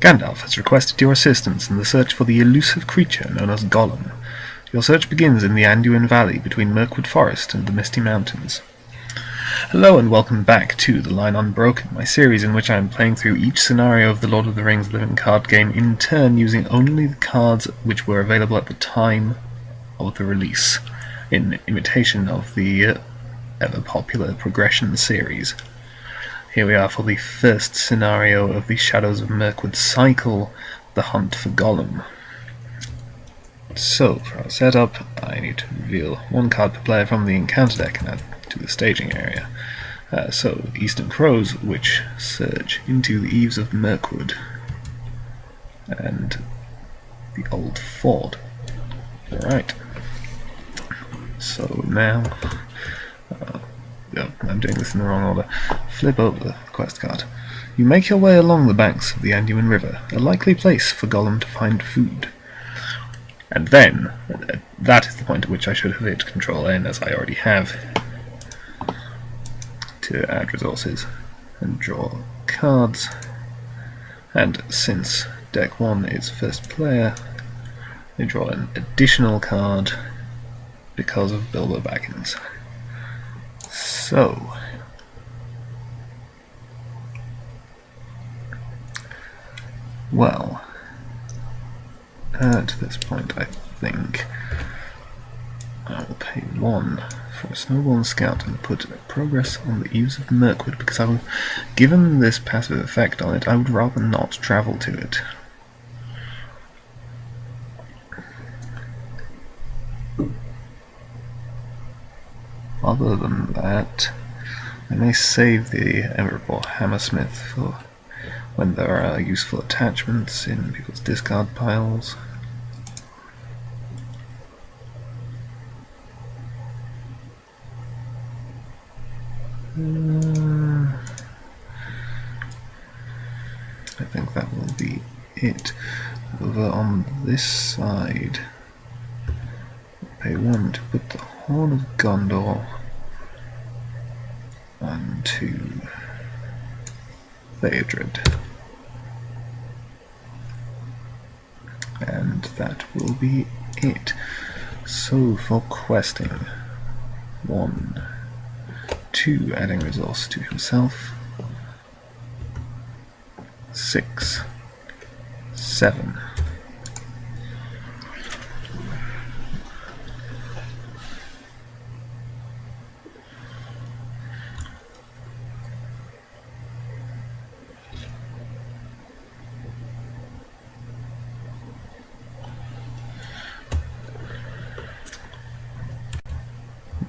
Gandalf has requested your assistance in the search for the elusive creature known as Gollum. Your search begins in the Anduin Valley between Mirkwood Forest and the Misty Mountains. Hello and welcome back to the Line Unbroken, my series in which I am playing through each scenario of the Lord of the Rings living card game in turn using only the cards which were available at the time of the release, in imitation of the ever-popular progression series. Here we are for the first scenario of the Shadows of Mirkwood cycle, the hunt for Gollum. So, for our setup, I need to reveal one card per player from the encounter deck and add to the staging area. So, Eastern Crows, which surge into the eaves of Mirkwood, and the old fort. Alright. So now, I'm doing this in the wrong order. Flip over the quest card. You make your way along the banks of the Anduin River, a likely place for Gollum to find food. And then, that is the point at which I should have hit Control N, as I already have, to add resources and draw cards. And since deck 1 is first player, I draw an additional card because of Bilbo Baggins. So, well, at this point I think I will pay 1 for a snowball scout and put progress on the eaves of Mirkwood, because given this passive effect on it, I would rather not travel to it. Other than that, I may save the Emerald Hammersmith for when there are useful attachments in people's discard piles. I think that will be it. Over on this side, pay 1 to put the Horn of Gondor onto Theodred. And that will be it. So for questing, 1, 2, adding resource to himself, 6, 7.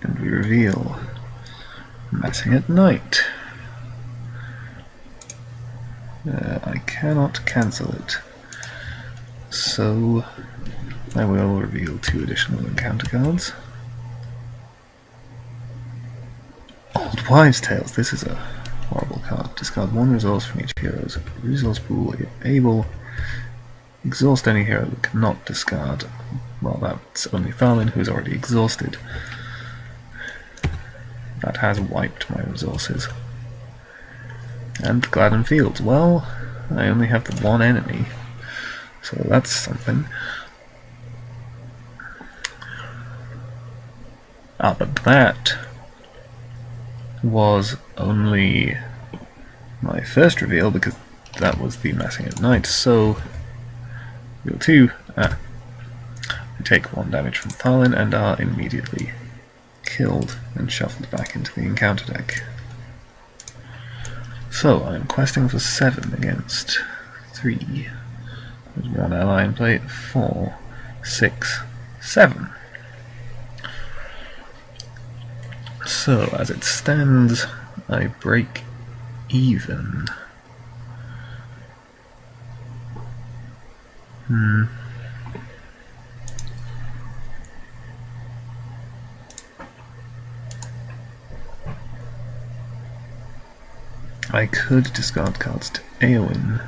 And we reveal Massing at Night. I cannot cancel it, so I will reveal 2 additional encounter cards. Old Wives' Tales. This is a horrible card. Discard 1 resource from each hero's resource pool if able. Exhaust any hero that cannot discard. Well, that's only Tharlin, who is already exhausted. That has wiped my resources. And Gladden Fields. Well, I only have the 1 enemy, so that's something. But that was only my first reveal, because that was the Massing at Night. So, reveal 2. We take 1 damage from Tharlin and are immediately killed and shuffled back into the encounter deck. So I am questing for 7 against 3. There's 1 ally in play. 4, 6, 7. So as it stands, I break even. I could discard cards to Eowyn.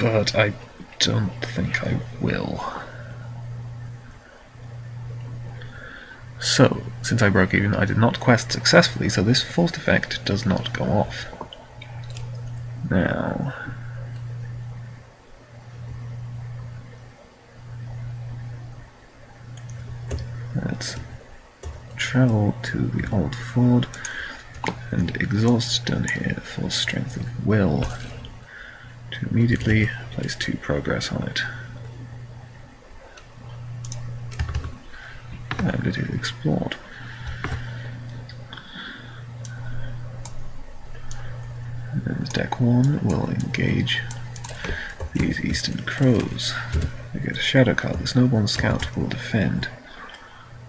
But I don't think I will. So, since I broke even, I did not quest successfully, so this forced effect does not go off. Now, let's travel to the old ford and exhaust done here for strength of will to immediately place 2 progress on it. And it is explored. And deck 1 will engage these eastern crows. They get a shadow card. The snowborn scout will defend.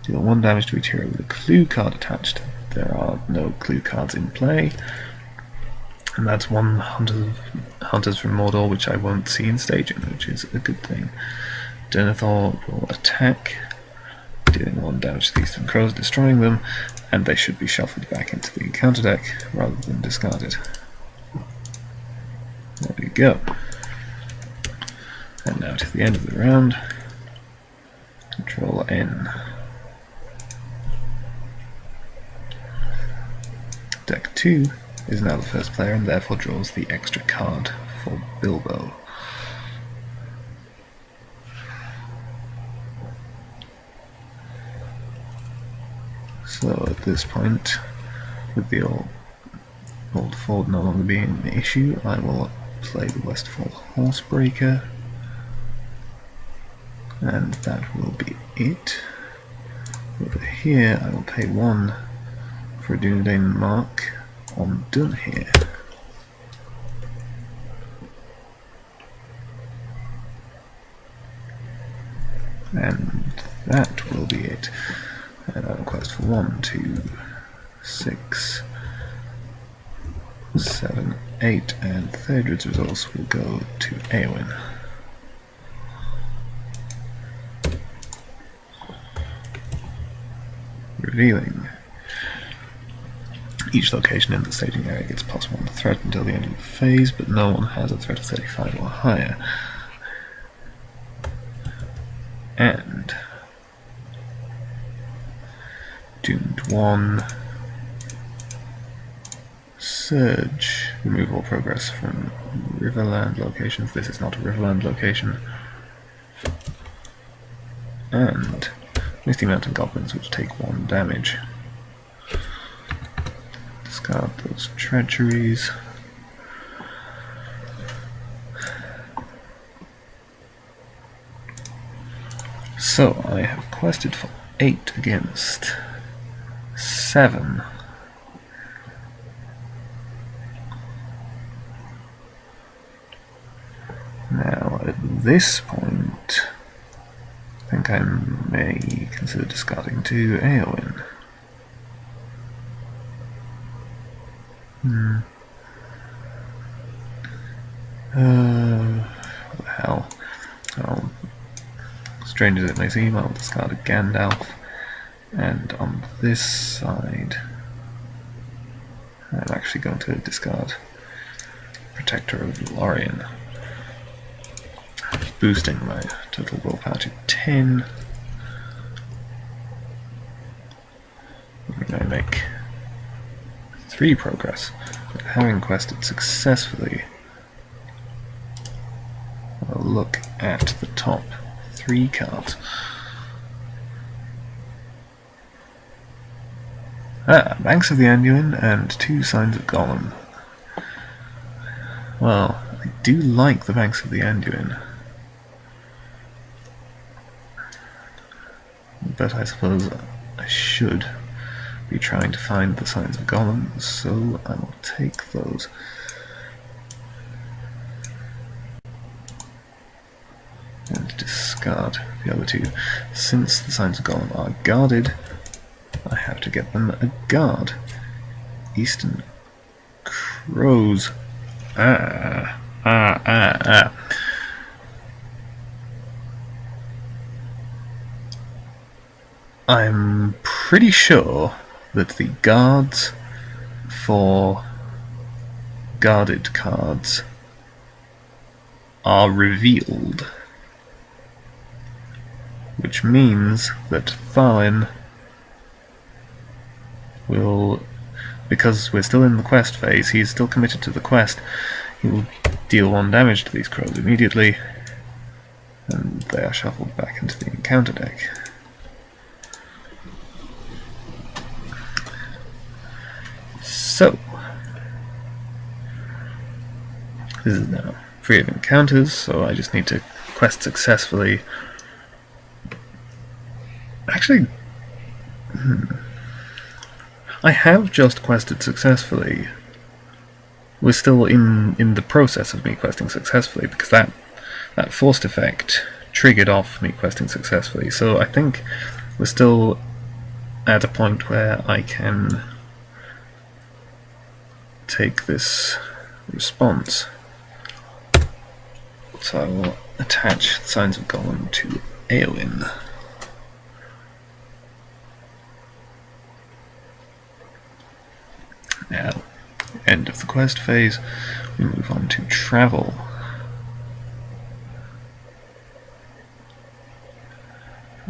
Deal 1 damage to each hero with a clue card attached. There are no clue cards in play. And that's 1 Hunters from Mordor, which I won't see in staging, which is a good thing. Denethor will attack, dealing 1 damage to the eastern crows, destroying them, and they should be shuffled back into the encounter deck rather than discarded. There we go. And now to the end of the round. Control N. Deck 2 is now the first player and therefore draws the extra card for Bilbo. So at this point, with the old ford no longer being an issue, I will play the Westfall Horsebreaker, and that will be it. Over here I will pay 1 for a Dunedain Mark on Dunhere. And that will be it. And I will quest for 1, 2, 6, 7, 8, and Theodred's resource will go to Eowyn. Revealing. Each location in the staging area gets +1 threat until the end of the phase, but no one has a threat of 35 or higher. And Doomed 1, Surge, remove all progress from Riverland locations. This is not a Riverland location. And Misty Mountain Goblins, which take 1 damage. Discard those treacheries. So I have quested for 8 against 7. Now at this point, I think I may consider discarding 2 Eowyn. What the hell? Well, strange as it may seem, I'll discard a Gandalf, and on this side I'm actually going to discard Protector of Lorien, boosting my total willpower to 10. I make 3 progress, but having quested successfully, I'll look at the top 3 cards. Banks of the Anduin and 2 Signs of Gollum. Well, I do like the Banks of the Anduin, but I suppose I should be trying to find the Signs of Gollum, so I will take those. And discard the other 2. Since the Signs of Gollum are guarded, I have to get them a guard. Eastern Crows. I'm pretty sure that the guards for guarded cards are revealed, which means that Thalin will, because we're still in the quest phase, he's still committed to the quest, he will deal 1 damage to these crows immediately, and they are shuffled back into the encounter deck. So, this is now free of encounters, so I just need to quest successfully. Actually, I have just quested successfully. We're still in the process of me questing successfully, because that forced effect triggered off me questing successfully, so I think we're still at a point where I can take this response. So I will attach Signs of Gollum to Eowyn. Now, end of the quest phase, we move on to travel.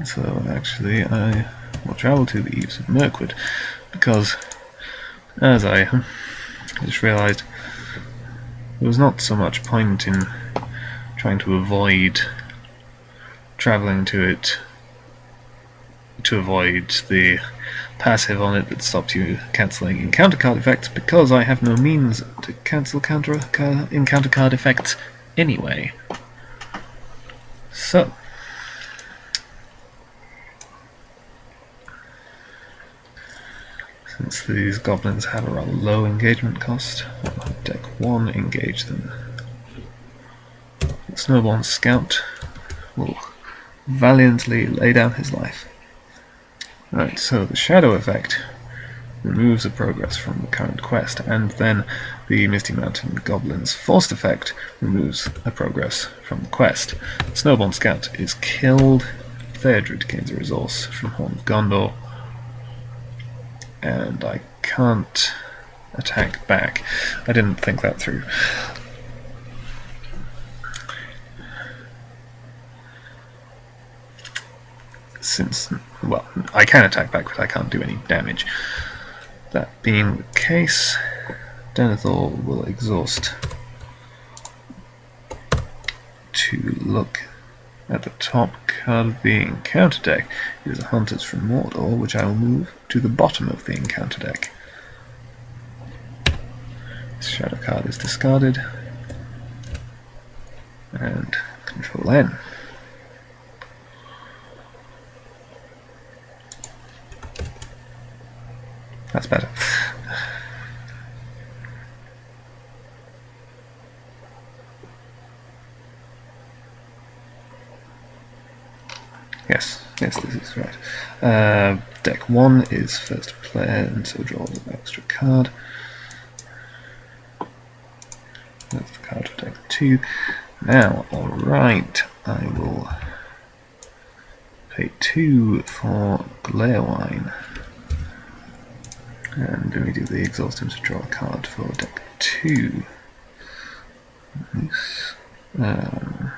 So actually I will travel to the Eaves of Mirkwood, because as I just realised, there was not so much point in trying to avoid travelling to it, to avoid the passive on it that stops you cancelling encounter card effects, because I have no means to cancel encounter card effects anyway. So, since these goblins have a rather low engagement cost, I'll have deck 1 engage them. The Snowborn Scout will valiantly lay down his life. Right, so the Shadow effect removes a progress from the current quest, and then the Misty Mountain Goblin's Forced effect removes a progress from the quest. The Snowborn Scout is killed, Theodred gains a resource from Horn of Gondor, and I can't attack back. I didn't think that through. Since, well, I can attack back, but I can't do any damage. That being the case, Denethor will exhaust to look at the top card of the encounter deck. It is a Hunters from Mordor, which I will move to the bottom of the encounter deck. This shadow card is discarded, and Control N. That's better. Yes, this is right. Deck 1 is first player, and so draw an extra card. That's the card for deck 2. Now, alright, I will pay 2 for Glare-Wine, and immediately exhaust him to draw a card for deck 2. This, I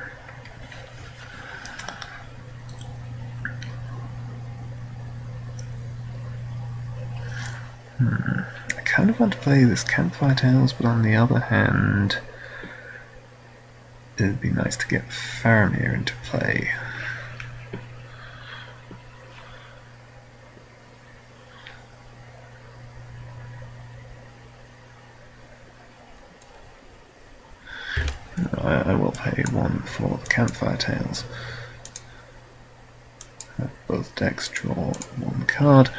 kind of want to play this Campfire Tales, but on the other hand, it would be nice to get Faramir into play. I will pay 1 for the Campfire Tales. Both decks draw 1 card.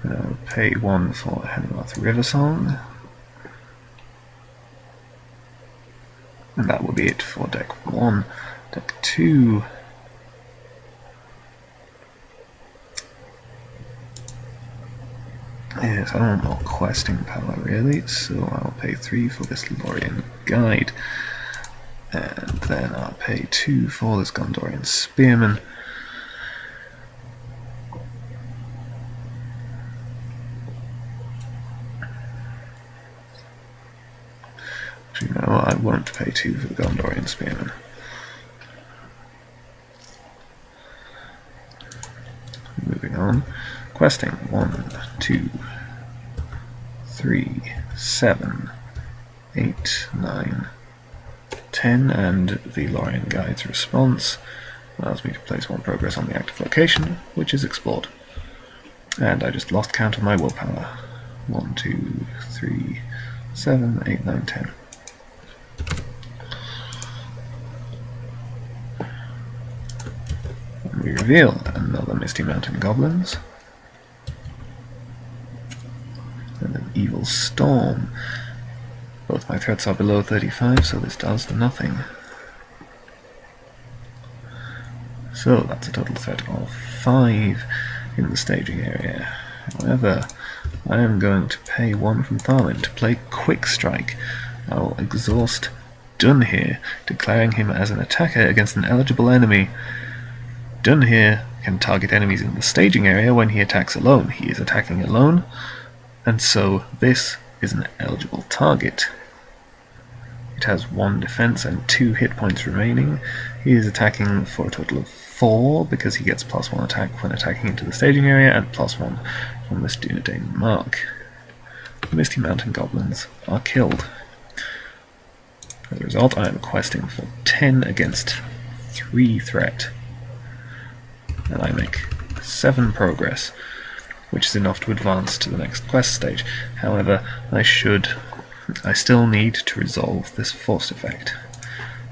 I'll pay 1 for Henrath Riversong. And that will be it for deck 1. Deck 2. Yes, I want more questing power really, so I'll pay 3 for this Lorien Guide. And then I'll pay 2 for this Gondorian Spearman. Actually, no, I won't pay 2 for the Gondorian Spearman. Moving on. questing 1, 2, 3, 7, 8, 9, 10, and the Lorien Guide's response allows me to place one progress on the active location, which is explored. And I just lost count of my willpower. 1, 2, 3, 7, 8, 9, 10. And we reveal another Misty Mountain Goblins. And an Evil Storm. Both my threats are below 35, so this does nothing. So that's a total threat of 5 in the staging area. However, I am going to pay 1 from Tharlin to play Quick Strike. I will exhaust Dunhere, declaring him as an attacker against an eligible enemy. Dunhere can target enemies in the staging area when he attacks alone. He is attacking alone, and so this is an eligible target. It has 1 defense and 2 hit points remaining. He is attacking for a total of 4 because he gets +1 attack when attacking into the staging area and +1 from this Dunedain mark. The Misty Mountain Goblins are killed. As a result, I am questing for 10 against 3 threat. And I make 7 progress, which is enough to advance to the next quest stage. However, I still need to resolve this force effect.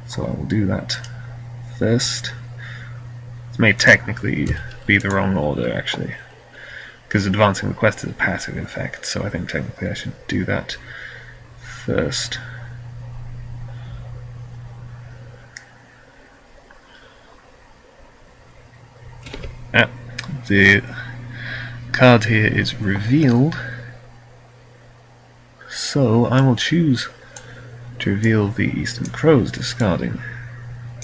So I will do that first. This may technically be the wrong order, actually, because advancing the quest is a passive effect, so I think technically I should do that first. The card here is revealed, so I will choose to reveal the Eastern Crows, discarding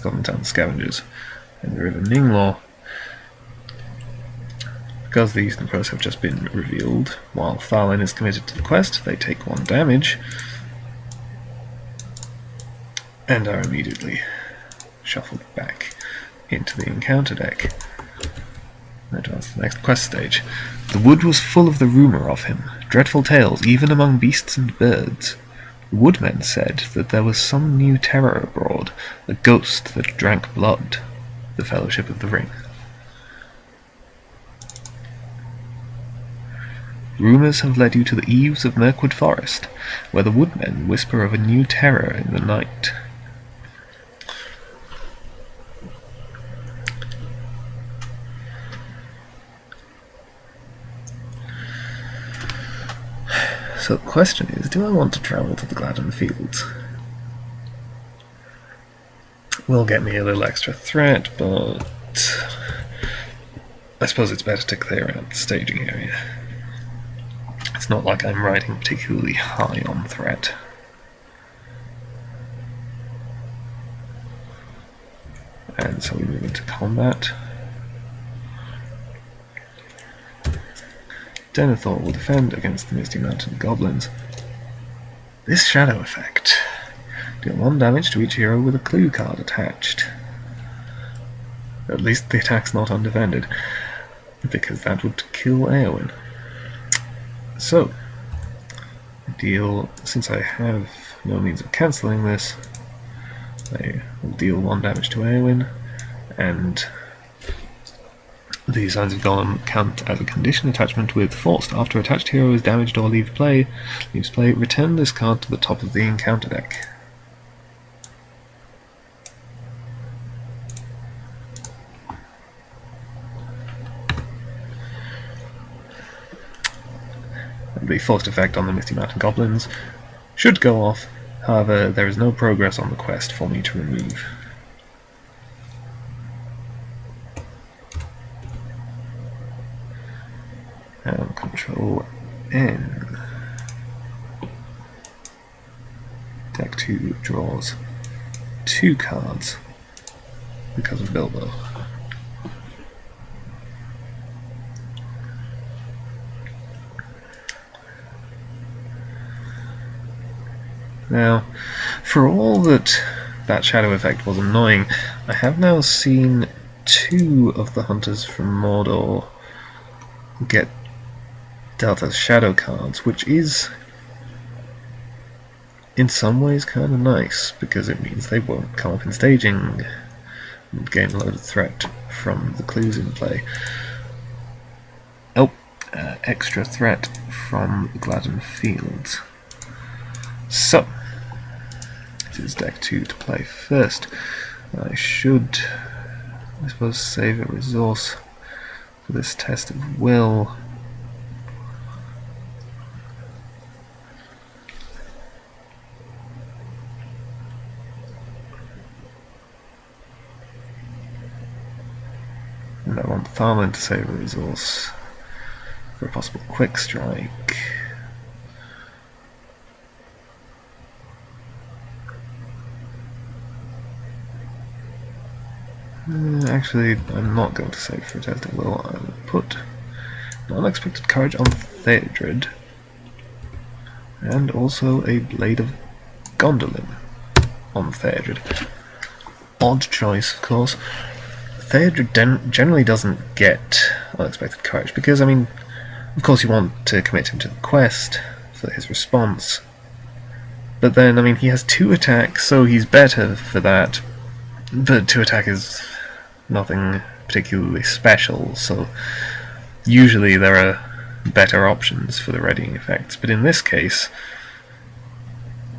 Goblin Town Scavengers and the River Ninglaw. Because the Eastern Crows have just been revealed, while Tharlin is committed to the quest, they take 1 damage and are immediately shuffled back into the encounter deck. Advance to the next quest stage. The wood was full of the rumour of him, dreadful tales even among beasts and birds. The woodmen said that there was some new terror abroad, a ghost that drank blood, the Fellowship of the Ring. Rumours have led you to the eaves of Mirkwood Forest, where the woodmen whisper of a new terror in the night. So the question is, do I want to travel to the Gladden Fields? Will get me a little extra threat, but I suppose it's better to clear out the staging area. It's not like I'm riding particularly high on threat. And so we move into combat. Denethor will defend against the Misty Mountain Goblins. This shadow effect. Deal 1 damage to each hero with a clue card attached. At least the attack's not undefended, because that would kill Éowyn. So, since I have no means of cancelling this, I will deal 1 damage to Éowyn, and the Signs of Gollum count as a condition attachment with forced. After attached hero is damaged or leaves play, return this card to the top of the encounter deck. The forced effect on the Misty Mountain Goblins should go off, however there is no progress on the quest for me to remove. And Control N. Deck 2 draws 2 cards because of Bilbo. Now, for all that shadow effect was annoying, I have now seen 2 of the hunters from Mordor get dealt as shadow cards, which is in some ways kind of nice, because it means they won't come up in staging and gain a load of threat from the clues in play. Oh, extra threat from the Gladden Fields. So, this is deck 2 to play first. I should, I suppose, save a resource for this test of will. And I want Tharlan to save a resource for a possible quick strike. Actually, I'm not going to save for a test of will. I will put an unexpected courage on Theodred, and also a Blade of Gondolin on Theodred. Odd choice, of course. Theodred generally doesn't get unexpected courage, because, I mean, of course you want to commit him to the quest for his response, but then, I mean, he has 2 attacks, so he's better for that, but 2 attack is nothing particularly special, so usually there are better options for the readying effects. But in this case,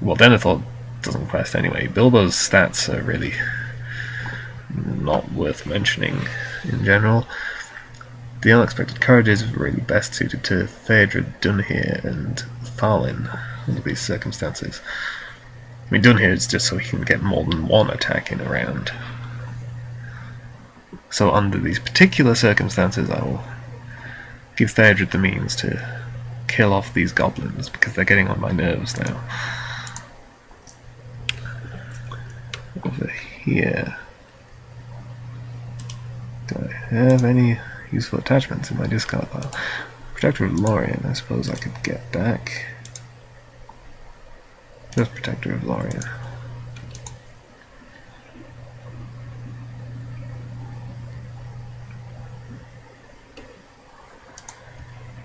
well, Denethor doesn't quest anyway. Bilbo's stats are really not worth mentioning in general. The unexpected courage is really best suited to Theodred, Dunhir, and Tharlan under these circumstances. I mean, Dunhir is just so he can get more than 1 attack in a round. So under these particular circumstances, I will give Theodred the means to kill off these goblins, because they're getting on my nerves now. Over here, do I have any useful attachments in my discard pile? Protector of Lorien, I suppose I could get back. Just Protector of Lorien.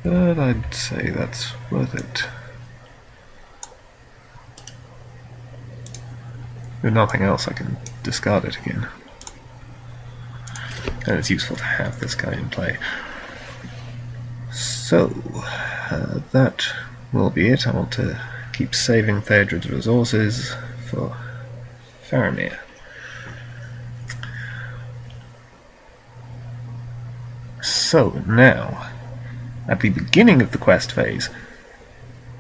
But I'd say that's worth it. With nothing else, I can discard it again. And it's useful to have this guy in play. So, that will be it. I want to keep saving Theodred's resources for Faramir. So, now, at the beginning of the quest phase,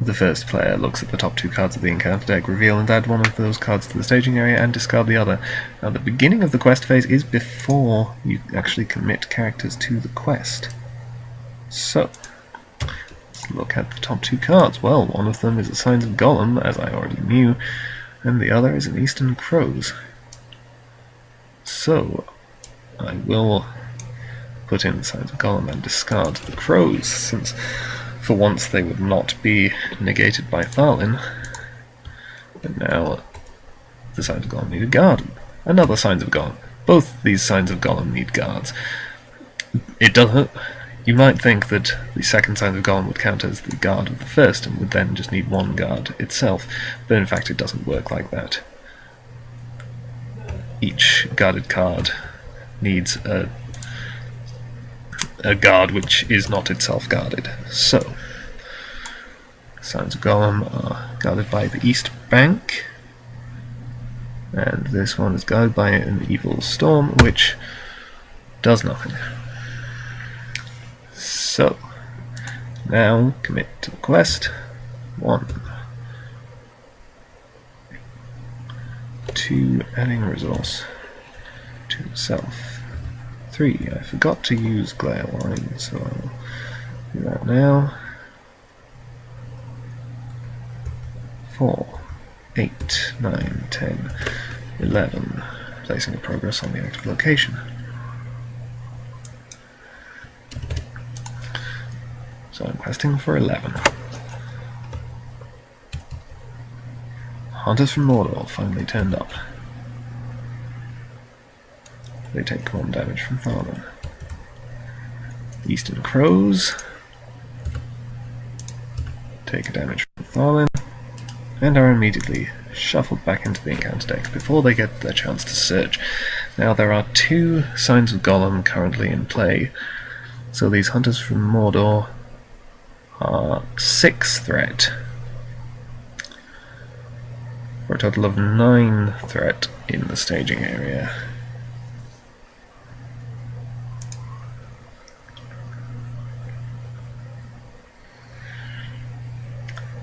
the first player looks at the top 2 cards of the encounter deck, reveal and add one of those cards to the staging area, and discard the other. Now, the beginning of the quest phase is before you actually commit characters to the quest. So, let's look at the top 2 cards. Well, one of them is the Signs of Gollum, as I already knew, and the other is an Eastern Crows. So, I will put in the Signs of Gollum and discard the Crows, since for once they would not be negated by Tharlan. But now the Signs of Gollum need a guard. Another Signs of Gollum. Both these Signs of Gollum need guards. It doesn't. You might think that the second Signs of Gollum would count as the guard of the first and would then just need 1 guard itself, but in fact it doesn't work like that. Each guarded card needs a guard which is not itself guarded. So, Signs of Gollum are guarded by the East Bank, and this one is guarded by an Evil Storm, which does nothing. So, now commit to the quest. 1, 2, adding a resource to self. 3, I forgot to use Glare Wine, so I'll do that now. 4, 8, 9, 10, 11, placing a progress on the active location. So I'm questing for 11. Hunters from Mordor finally turned up. They take 1 damage from Tharlan. Eastern Crows take a damage from Tharlin, and are immediately shuffled back into the encounter deck before they get their chance to search. Now there are 2 Signs of Gollum currently in play, so these Hunters from Mordor are 6 threat, for a total of 9 threat in the staging area.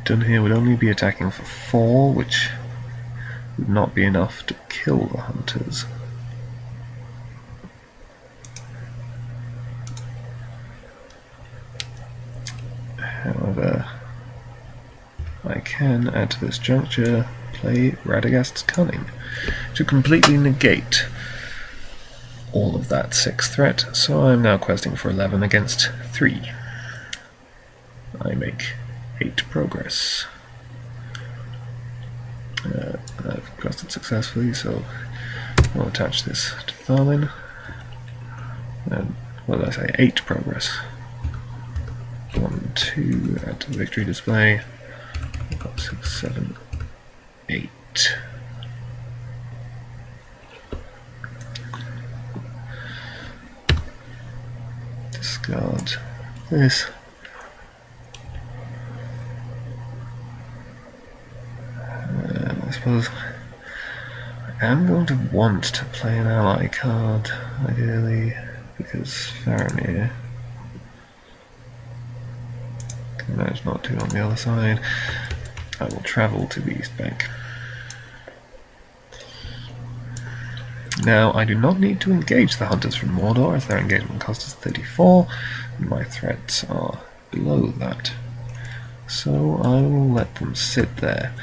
Dunhere would only be attacking for 4, which would not be enough to kill the Hunters. However, I can, at this juncture, play Radagast's Cunning to completely negate all of that 6 threat, so I'm now questing for 11 against 3. I make 8 progress. I've quested successfully, so I'll attach this to Tharlin. And what did I say? 8 progress. 1, 2, add to the victory display. 5, 6, 7, 8. Discard this. I suppose I am going to want to play an ally card, ideally, because Faramir can manage not to on the other side. I will travel to the East Bank. Now, I do not need to engage the Hunters from Mordor, as their engagement cost is 34, and my threats are below that. So I will let them sit there.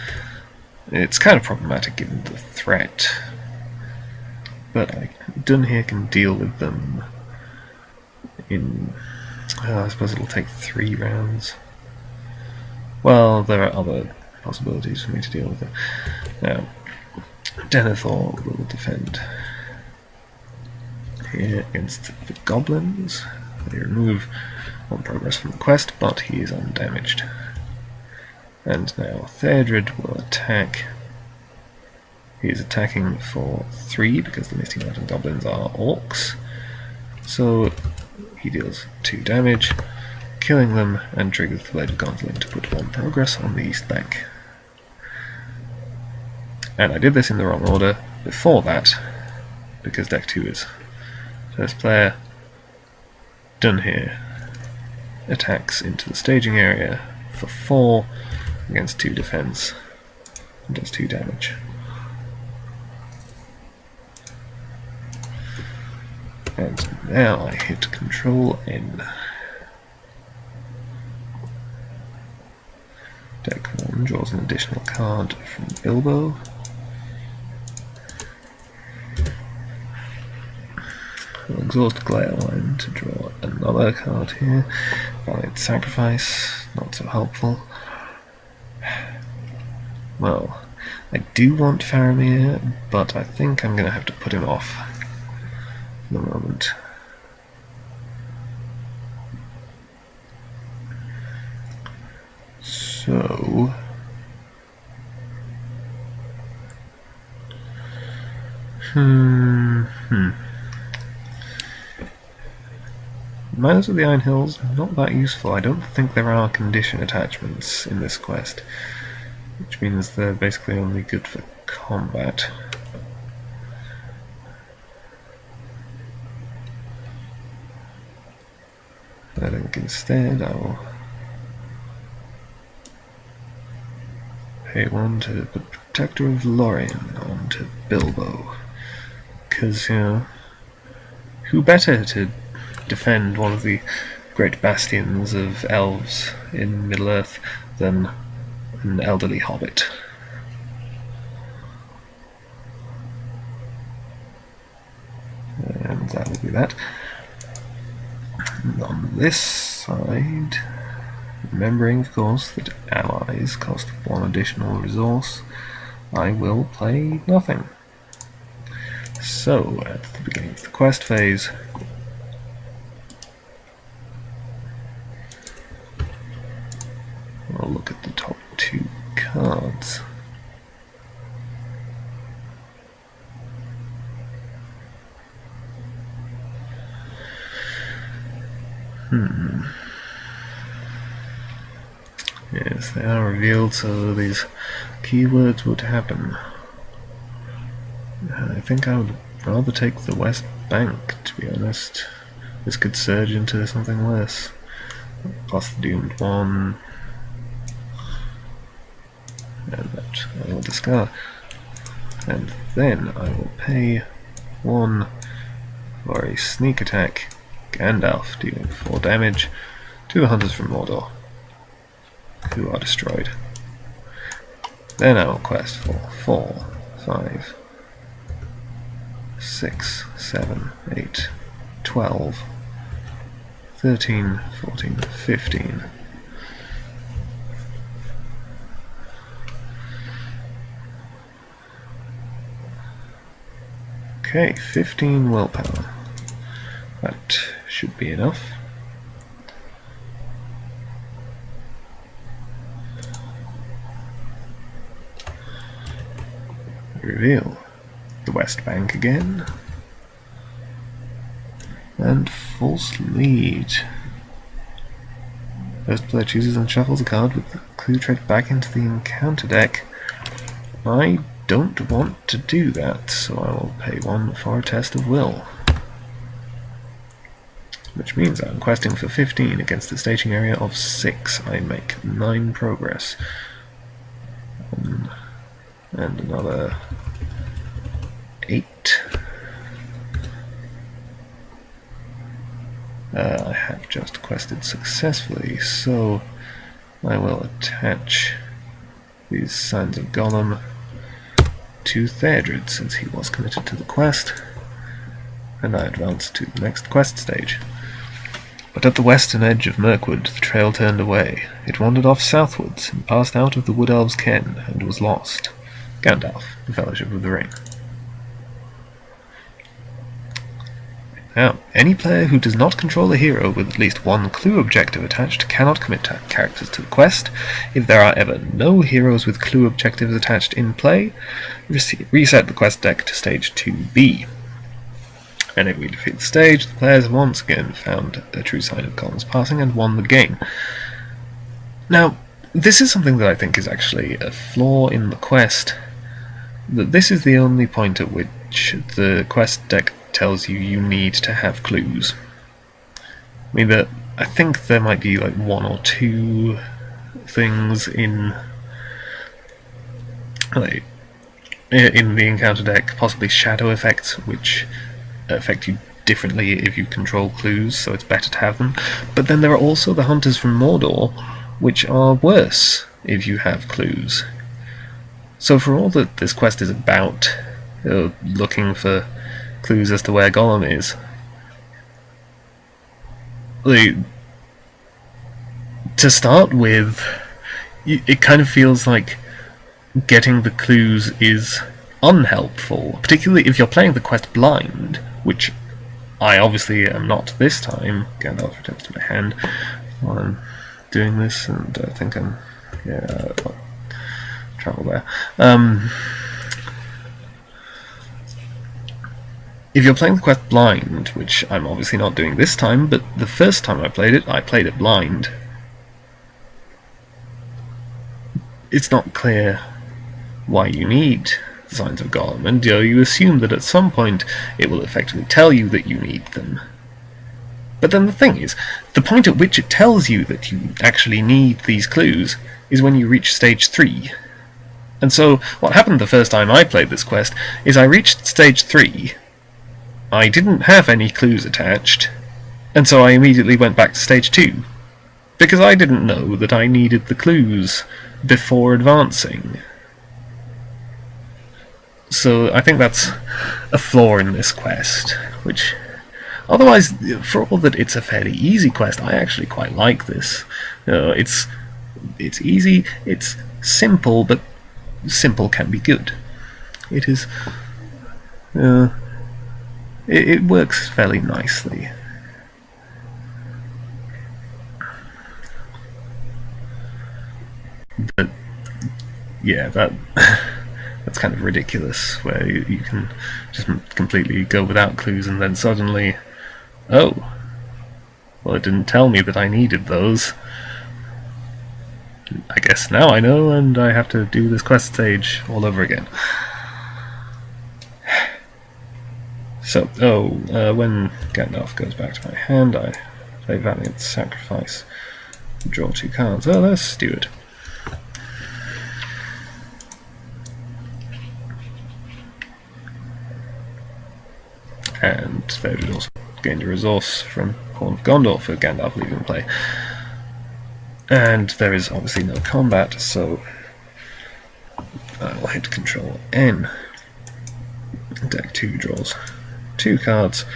It's kind of problematic given the threat, but Dunhere can deal with them in... I suppose it'll take 3 rounds. Well, there are other possibilities for me to deal with it. Now, Denethor will defend here against the goblins. They remove 1 progress from the quest, but he is undamaged. And now Theodred will attack. He is attacking for 3 because the Misty Mountain Goblins are orcs. So he deals 2 damage, killing them, and triggers the Blade of Gondolin to put 1 progress on the East Bank. And I did this in the wrong order before that, because deck 2 is first player. Dunhere attacks into the staging area for 4 against 2 defense and does 2 damage. And now I hit Control N. Deck 1 draws an additional card from Bilbo. I'll exhaust Glareline to draw another card here. Valiant Sacrifice, not so helpful. Well, I do want Faramir, but I think I'm going to have to put him off for the moment. So... Miners of the Iron Hills, not that useful. I don't think there are condition attachments in this quest, which means they're basically only good for combat. I think instead I'll pay 1 to the Protector of Lorien onto Bilbo, because, you know, who better to defend one of the great bastions of elves in Middle-earth than an elderly hobbit. And that will be that. And on this side, remembering of course that allies cost 1 additional resource, I will play nothing. So, at the beginning of the quest phase, Yes, they are revealed, so these keywords would happen. I think I would rather take the West Bank, to be honest. This could surge into something worse. Plus the Doomed one. And that I will discard. And then I will pay 1 for a sneak attack. Gandalf, dealing 4 damage to the hunters from Mordor, who are destroyed. Then I will quest for 4, 5, 6, 7, 8, 12, 13, 14, 15. Okay, 15 willpower. That should be enough. Reveal the West Bank again. And false lead. First player chooses and shuffles a card with the clue trait back into the encounter deck. I don't want to do that, so I will pay 1 for a test of will. Which means I'm questing for 15 against a staging area of 6. I make 9 progress. And another 8. I have just quested successfully, so I will attach these signs of Gollum to Theodred, since he was committed to the quest, and I advance to the next quest stage. But at the western edge of Mirkwood the trail turned away. It wandered off southwards and passed out of the Wood Elves' ken, and was lost. Gandalf, the Fellowship of the Ring. Now, any player who does not control a hero with at least 1 clue objective attached cannot commit characters to the quest. If there are ever no heroes with clue objectives attached in play, reset the quest deck to stage 2B. And if we defeat the stage, the players have once again found a true sign of Gollum's passing and won the game. Now, this is something that I think is actually a flaw in the quest, that this is the only point at which the quest deck tells you you need to have clues. I mean, I think there might be like 1 or 2 things in the encounter deck, possibly shadow effects, which affect you differently if you control clues, so it's better to have them. But then there are also the hunters from Mordor, which are worse if you have clues. So for all that this quest is about looking for clues as to where Gollum is, to start with, it kind of feels like getting the clues is unhelpful, particularly if you're playing the quest blind, which I obviously am not this time. Gandalf returns to my hand while I'm doing this, and I think I'm travel there. If you're playing the quest blind, which I'm obviously not doing this time, but the first time I played it blind, it's not clear why you need the signs of Gollum, and you assume that at some point it will effectively tell you that you need them. But then the thing is, the point at which it tells you that you actually need these clues is when you reach stage 3. And so, what happened the first time I played this quest is I reached stage 3, I didn't have any clues attached, and so I immediately went back to stage 2, because I didn't know that I needed the clues before advancing. So I think that's a flaw in this quest, which, otherwise, for all that it's a fairly easy quest, I actually quite like this. It's easy, it's simple, but simple can be good. It is... It works fairly nicely. But yeah, that's kind of ridiculous, where you can just completely go without clues and then suddenly, oh, Well, it didn't tell me that I needed those. I guess now I know, and I have to do this quest stage all over again. So, when Gandalf goes back to my hand, I play Valiant Sacrifice, draw 2 cards. Oh, there's Steward. And there is also gained a resource from Horn of Gondor for Gandalf leaving play. And there is obviously no combat, so I will hit Control N. Deck 2 draws 2 cards.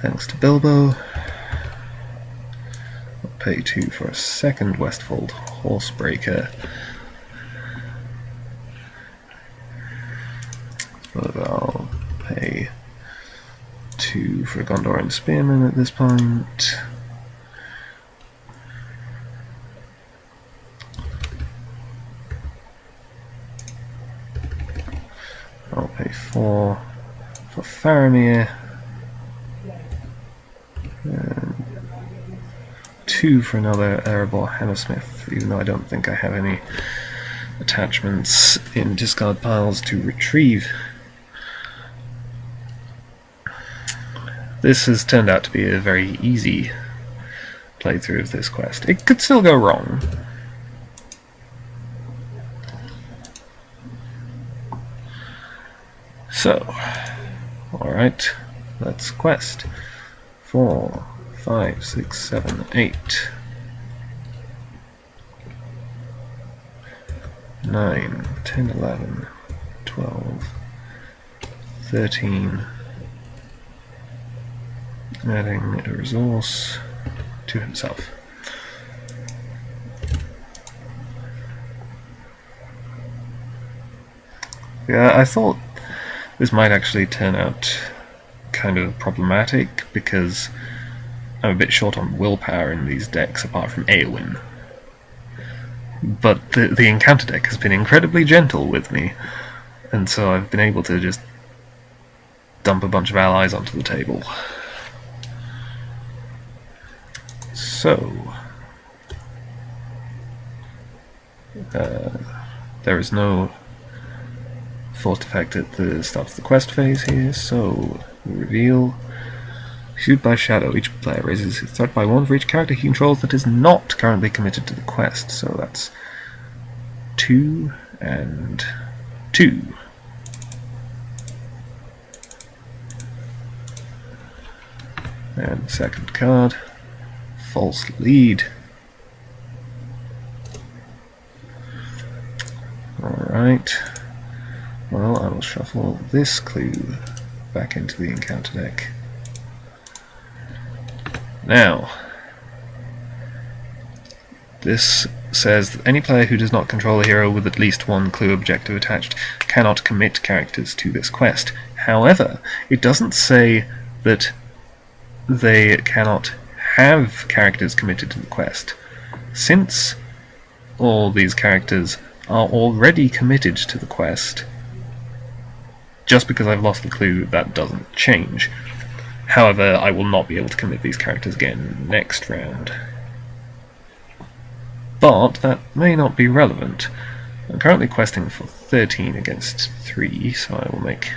Thanks to Bilbo. I'll pay 2 for a second Westfold Horsebreaker. But I'll pay 2 for a Gondorian Spearman at this point. I'll pay 4 for Faramir, and 2 for another Erebor Hammersmith, even though I don't think I have any attachments in discard piles to retrieve. This has turned out to be a very easy playthrough of this quest. It could still go wrong. So, alright, let's quest. 4, 5, 6, 7, 8, 9, 10, 11, 12, 13, adding a resource to himself. Yeah, I thought this might actually turn out kind of problematic because I'm a bit short on willpower in these decks apart from Eowyn. But the encounter deck has been incredibly gentle with me, and so I've been able to just dump a bunch of allies onto the table. So, there is no forced effect at the start of the quest phase here, so we reveal. Shoot by Shadow. Each player raises his threat by 1 for each character he controls that is not currently committed to the quest, so that's 2 and 2. And the second card, False Lead. Alright. Well, I will shuffle this clue back into the encounter deck. Now, this says that any player who does not control a hero with at least 1 clue objective attached cannot commit characters to this quest. However, it doesn't say that they cannot have characters committed to the quest. Since all these characters are already committed to the quest, just because I've lost the clue, that doesn't change. However, I will not be able to commit these characters again next round. But that may not be relevant. I'm currently questing for 13 against 3, so I will make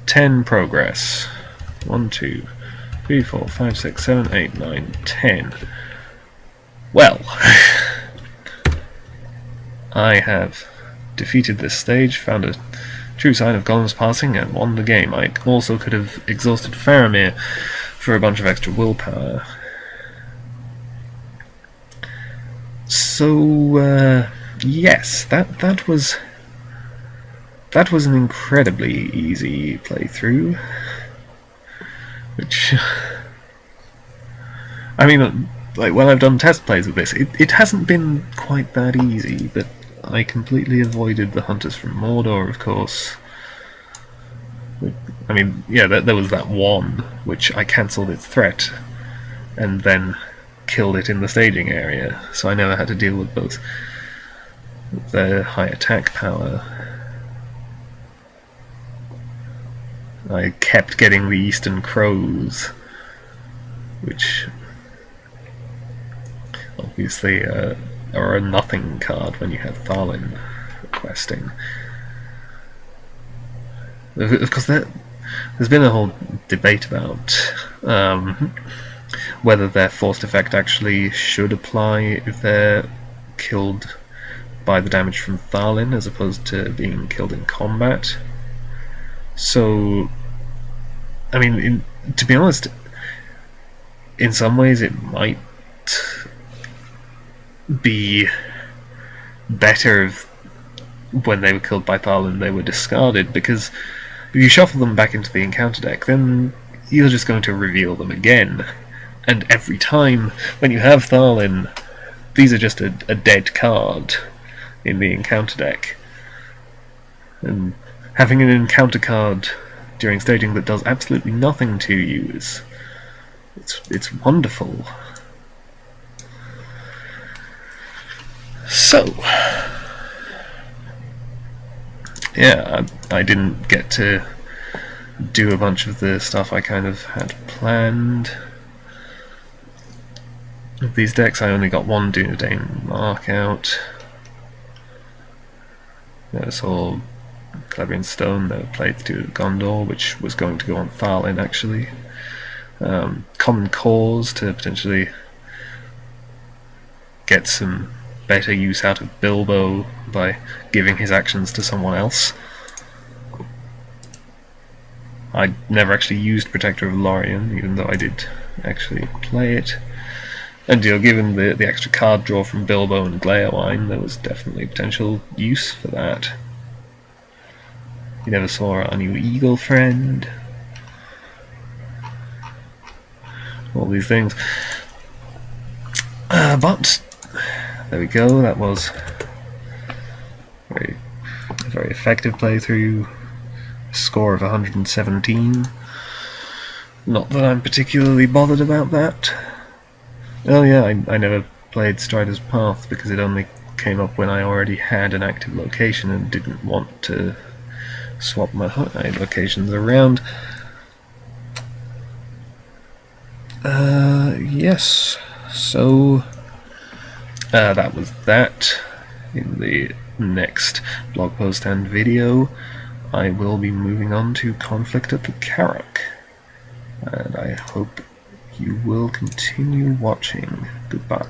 10 progress. 1, 2, 3, 4, 5, 6, 7, 8, 9, 10. Well, I have defeated this stage, found a true sign of Gollum's passing, and won the game. I also could have exhausted Faramir for a bunch of extra willpower. So, yes, that was an incredibly easy playthrough. Which, I mean, like when I've done test plays with this, it hasn't been quite that easy, but I completely avoided the Hunters from Mordor, of course. I mean, yeah, there was that one, which I cancelled its threat, and then killed it in the staging area, so I never had to deal with both their high attack power I kept getting the Eastern Crows, which obviously are a nothing card when you have Tharlin questing. Of course, there's been a whole debate about whether their forced effect actually should apply if they're killed by the damage from Tharlin as opposed to being killed in combat. So, I mean, to be honest, in some ways it might be better if when they were killed by Tharlin they were discarded, because if you shuffle them back into the encounter deck, then you're just going to reveal them again. And every time when you have Tharlin, these are just a dead card in the encounter deck. And having an encounter card during staging that does absolutely nothing to you it's wonderful. So, yeah, I didn't get to do a bunch of the stuff I kind of had planned. Of these decks, I only got one Dunedain Mark out. I saw Clebrian Stone that played through Gondor, which was going to go on Tharlin actually. Common Cause to potentially get some better use out of Bilbo by giving his actions to someone else. I never actually used Protector of Lorien, even though I did actually play it. And given the extra card draw from Bilbo and Gleowine, there was definitely potential use for that. You never saw our new eagle friend. All these things. But there we go, that was a very effective playthrough. Score of 117. Not that I'm particularly bothered about that. Oh yeah, I never played Strider's Path because it only came up when I already had an active location and didn't want to swap my locations around. Yes, so that was that. In the next blog post and video, I will be moving on to Conflict at the Carrock, and I hope you will continue watching. Goodbye.